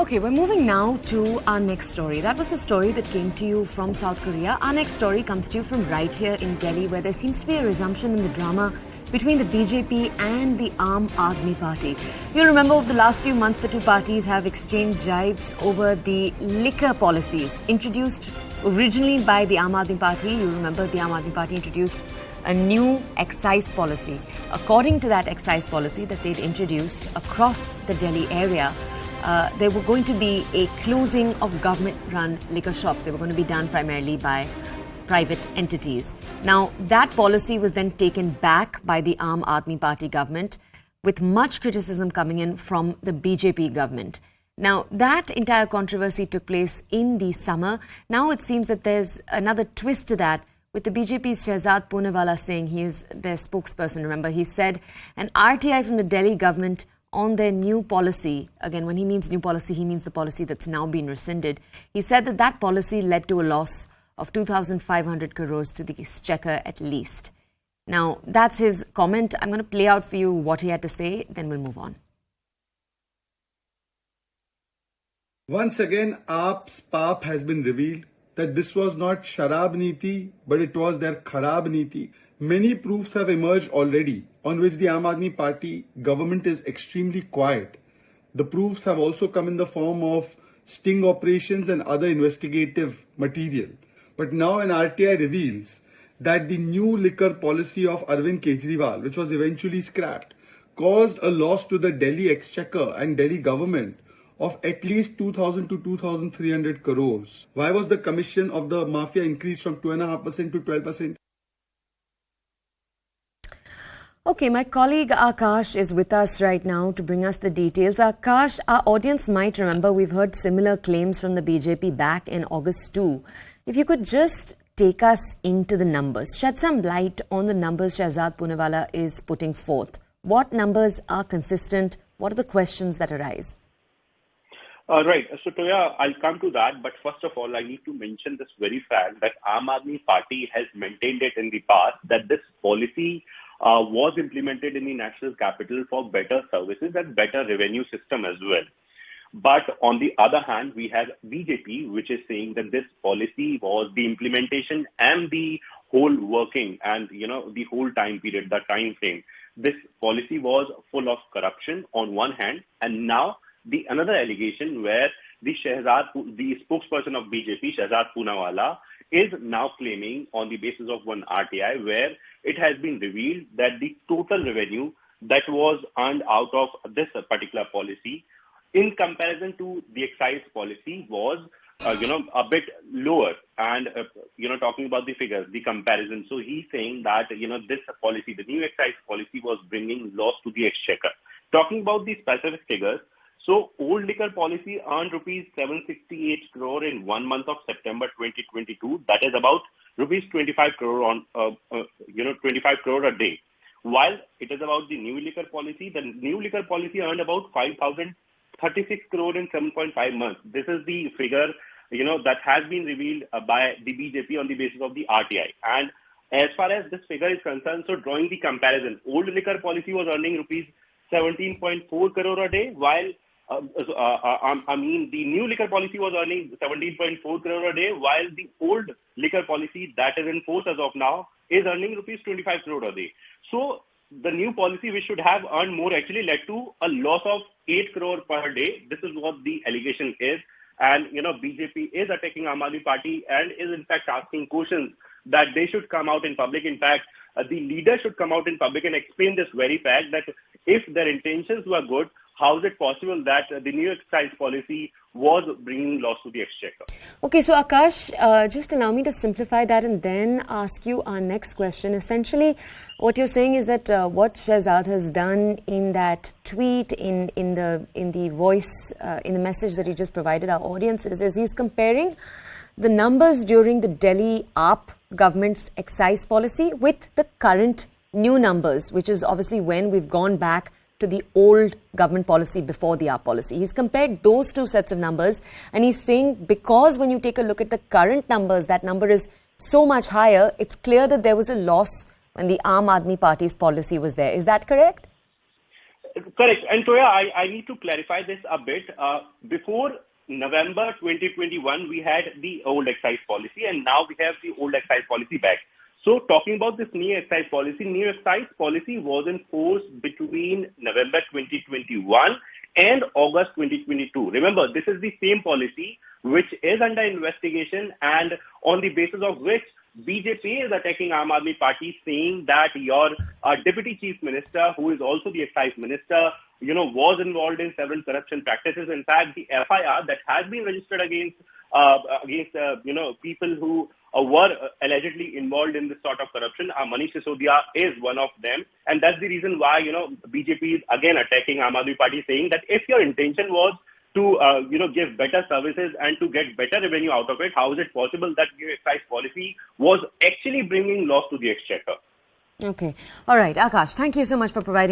Okay, we're moving now to our next story. That was the story that came to you from South Korea. Our next story comes to you from right here in Delhi, where there seems to be a resumption in the drama between the BJP and the Aam Aadmi Party. You'll remember over the last few months, the two parties have exchanged jibes over the liquor policies introduced originally by the Aam Aadmi Party. You'll remember the Aam Aadmi Party introduced a new excise policy. According to that excise policy that they'd introduced across the Delhi area, there were going to be a closing of government-run liquor shops. They were going to be done primarily by private entities. Now, that policy was then taken back by the Aam Aadmi Party government, with much criticism coming in from the BJP government. Now, that entire controversy took place in the summer. Now it seems that there's another twist to that, with the BJP's Shehzad Poonawalla saying he is their spokesperson. Remember, he said an RTI from the Delhi government on their new policy. Again, when he means new policy, he means the policy that's now been rescinded. He said that that policy led to a loss of 2,500 crores to the exchequer at least. Now, that's his comment. I'm going to play out for you what he had to say, then we'll move on. Once again, AAP's Paap has been revealed that this was not Sharab Niti, but it was their Kharab Niti. Many proofs have emerged already on which the Aam Aadmi Party government is extremely quiet. The proofs have also come in the form of sting operations and other investigative material. But now an RTI reveals that the new liquor policy of Arvind Kejriwal, which was eventually scrapped, caused a loss to the Delhi Exchequer and Delhi government of at least 2,000 to 2,300 crores. Why was the commission of the mafia increased from 2.5% to 12%? Okay, my colleague Akash is with us right now to bring us the details. Akash, our audience might remember we've heard similar claims from the BJP back in August too. If you could just take us into the numbers, shed some light on the numbers Shehzad Poonawalla is putting forth. What numbers are consistent? What are the questions that arise? Right. So, Toya, I'll come to that. But first of all, I need to mention this very fact that Aam Aadmi Party has maintained it in the past that this policy was implemented in the national capital for better services and better revenue system as well. But on the other hand, we have BJP, which is saying that this policy was the implementation and the whole working and, the whole time period, the time frame. This policy was full of corruption on one hand, and now the another allegation where the spokesperson of BJP, Shehzad Poonawalla, is now claiming on the basis of one RTI where it has been revealed that the total revenue that was earned out of this particular policy in comparison to the excise policy was, a bit lower. And, talking about the figures, the comparison. So he's saying that, this policy, the new excise policy was bringing loss to the exchequer. Talking about the specific figures, so old liquor policy earned rupees 768 crore in 1 month of September 2022. That is about rupees 25 crore on, 25 crore a day. While it is about the new liquor policy earned about 5,036 crore in 7.5 months. This is the figure, that has been revealed by the BJP on the basis of the RTI. And as far as this figure is concerned, so drawing the comparison, old liquor policy was earning rupees 17.4 crore a day, while the new liquor policy was earning 17.4 crore a day, while the old liquor policy that is in force as of now is earning rupees 25 crore a day. So the new policy, which should have earned more, actually led to a loss of 8 crore per day. This is what the allegation is. And, BJP is attacking Aam Aadmi Party and is in fact asking questions that they should come out in public. In fact, the leader should come out in public and explain this very fact that if their intentions were good, how is it possible that the new excise policy was bringing loss to the exchequer? Okay, so Akash, just allow me to simplify that and then ask you our next question. Essentially, what you're saying is that what Shehzad has done in that tweet, in the voice, in the message that he just provided our audiences, is he's comparing the numbers during the Delhi AAP government's excise policy with the current new numbers, which is obviously when we've gone back to the old government policy before the AAP policy. He's compared those two sets of numbers and he's saying because when you take a look at the current numbers, that number is so much higher, it's clear that there was a loss when the Aam Aadmi Party's policy was there. Is that correct? Correct. And Toya, I need to clarify this a bit. Before November 2021, we had the old excise policy, and now we have the old excise policy back. So talking about this new excise policy was in force between November 2021 and August 2022. Remember, this is the same policy which is under investigation, and on the basis of which BJP is attacking Aam Aadmi Party, saying that your deputy chief minister, who is also the excise minister, was involved in several corruption practices. In fact, the FIR that has been registered against people who were allegedly involved in this sort of corruption, Manish Sisodia is one of them, and that's the reason why BJP is again attacking Aam Aadmi Party, saying that if your intention was to give better services and to get better revenue out of it, how is it possible that your excise policy was actually bringing loss to the exchequer? Okay. All right. Akash, thank you so much for providing